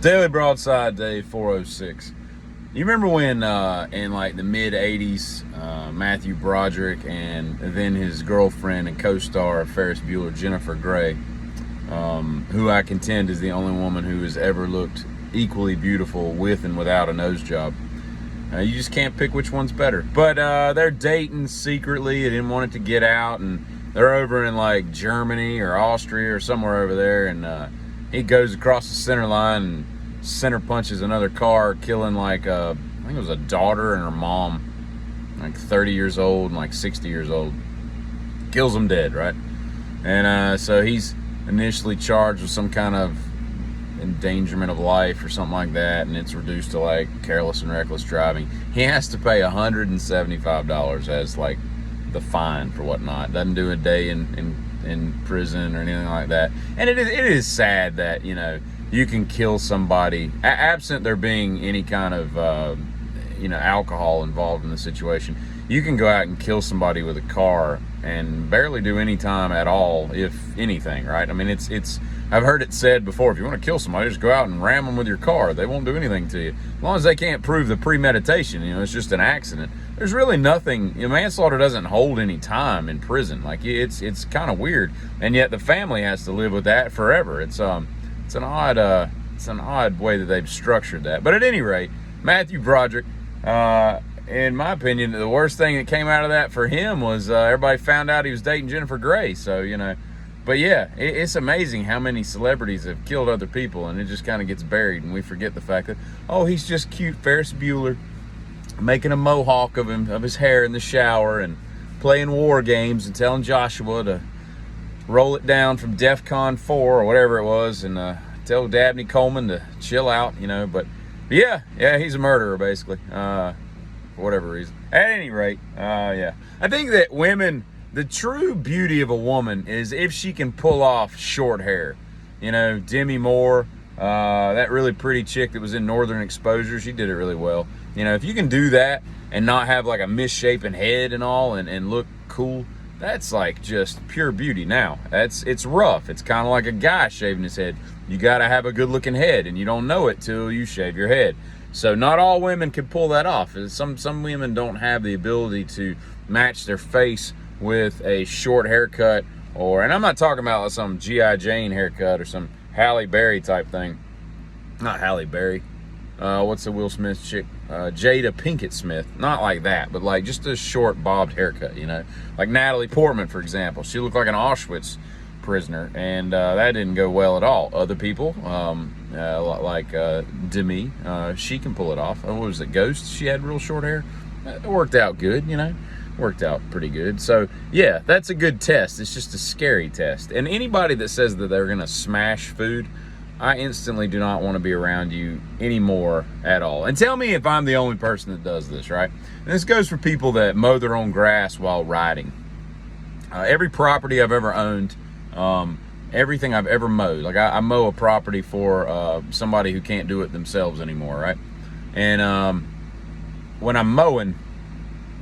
Daily Broadside, day 406. You remember when in like the mid 80s, Matthew Broderick and then his girlfriend and co-star of Ferris Bueller, Jennifer Grey, who I contend is the only woman who has ever looked equally beautiful with and without a nose job. You just can't pick which one's better. But they're dating secretly. They didn't want it to get out, and they're over in like Germany or Austria or somewhere over there, and he goes across the center line and center punches another car, killing like I think it was a daughter and her mom, like 30 years old and like 60 years old. Kills them dead, right? And so he's initially charged with some kind of endangerment of life or something like that, and it's reduced to like careless and reckless driving. He has to pay $175 as like the fine for whatnot. Doesn't do a day in prison or anything like that. And it is sad that, you know, you can kill somebody absent there being any kind of alcohol involved in the situation. You can go out and kill somebody with a car and barely do any time at all, if anything, right? I mean, it's I've heard it said before, if you want to kill somebody, just go out and ram them with your car. They won't do anything to you. As long as they can't prove the premeditation, it's just an accident. There's really nothing, manslaughter doesn't hold any time in prison. Like, it's kind of weird. And yet the family has to live with that forever. It's an odd way that they've structured that. But at any rate, Matthew Broderick, in my opinion, the worst thing that came out of that for him was everybody found out he was dating Jennifer Grey. So, but yeah, it's amazing how many celebrities have killed other people, and it just kind of gets buried, and we forget the fact that, oh, he's just cute Ferris Bueller, making a mohawk of his hair in the shower and playing war games and telling Joshua to roll it down from DEFCON 4 or whatever it was, and tell Dabney Coleman to chill out, But yeah, he's a murderer, basically, for whatever reason. At any rate, yeah. I think that women, the true beauty of a woman is if she can pull off short hair. Demi Moore, that really pretty chick that was in Northern Exposure, she did it really well. If you can do that and not have like a misshapen head and all and look cool, that's like just pure beauty. Now, it's rough. It's kind of like a guy shaving his head. You got to have a good looking head, and you don't know it till you shave your head. So not all women can pull that off. Some women don't have the ability to match their face with a short haircut, and I'm not talking about some G.I. Jane haircut or some Halle Berry type thing. Not Halle Berry. What's the Will Smith chick? Jada Pinkett Smith. Not like that, but like just a short bobbed haircut, Like Natalie Portman, for example. She looked like an Auschwitz prisoner, and that didn't go well at all. Other people, like Demi, she can pull it off. What was it, Ghost? She had real short hair. It worked out good, Worked out pretty good. So yeah, that's a good test. It's just a scary test. And anybody that says that they're gonna smash food, I instantly do not want to be around you anymore at all. And tell me if I'm the only person that does this, right? And this goes for people that mow their own grass while riding. Every property I've ever owned, everything I've ever mowed, like I mow a property for somebody who can't do it themselves anymore, right? And when I'm mowing,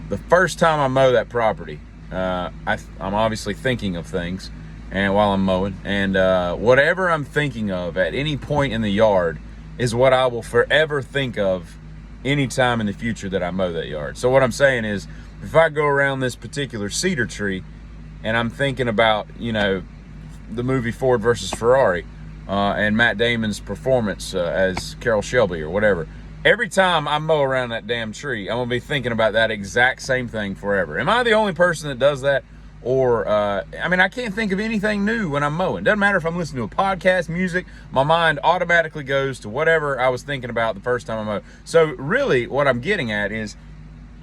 the first time I mow that property, I'm obviously thinking of things, and while I'm mowing, and whatever I'm thinking of at any point in the yard is what I will forever think of any time in the future that I mow that yard. So what I'm saying is, if I go around this particular cedar tree and I'm thinking about, the movie Ford versus Ferrari, and Matt Damon's performance as Carroll Shelby or whatever, every time I mow around that damn tree, I'm going to be thinking about that exact same thing forever. Am I the only person that does that? Or, I can't think of anything new when I'm mowing. Doesn't matter if I'm listening to a podcast, music, my mind automatically goes to whatever I was thinking about the first time I mowed. So really what I'm getting at is,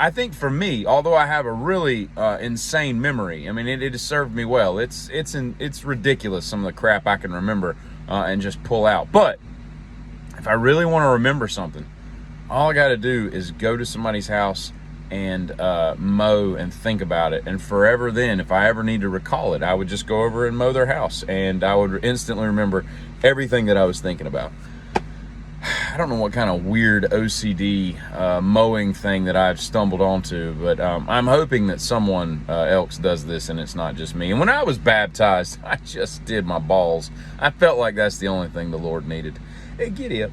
I think for me, although I have a really insane memory, it has served me well. It's ridiculous, some of the crap I can remember and just pull out. But if I really want to remember something, all I got to do is go to somebody's house and mow and think about it. And forever then, if I ever need to recall it, I would just go over and mow their house, and I would instantly remember everything that I was thinking about. I don't know what kind of weird OCD mowing thing that I've stumbled onto, but I'm hoping that someone else does this and it's not just me. And when I was baptized, I just did my balls. I felt like that's the only thing the Lord needed. Hey, giddy up.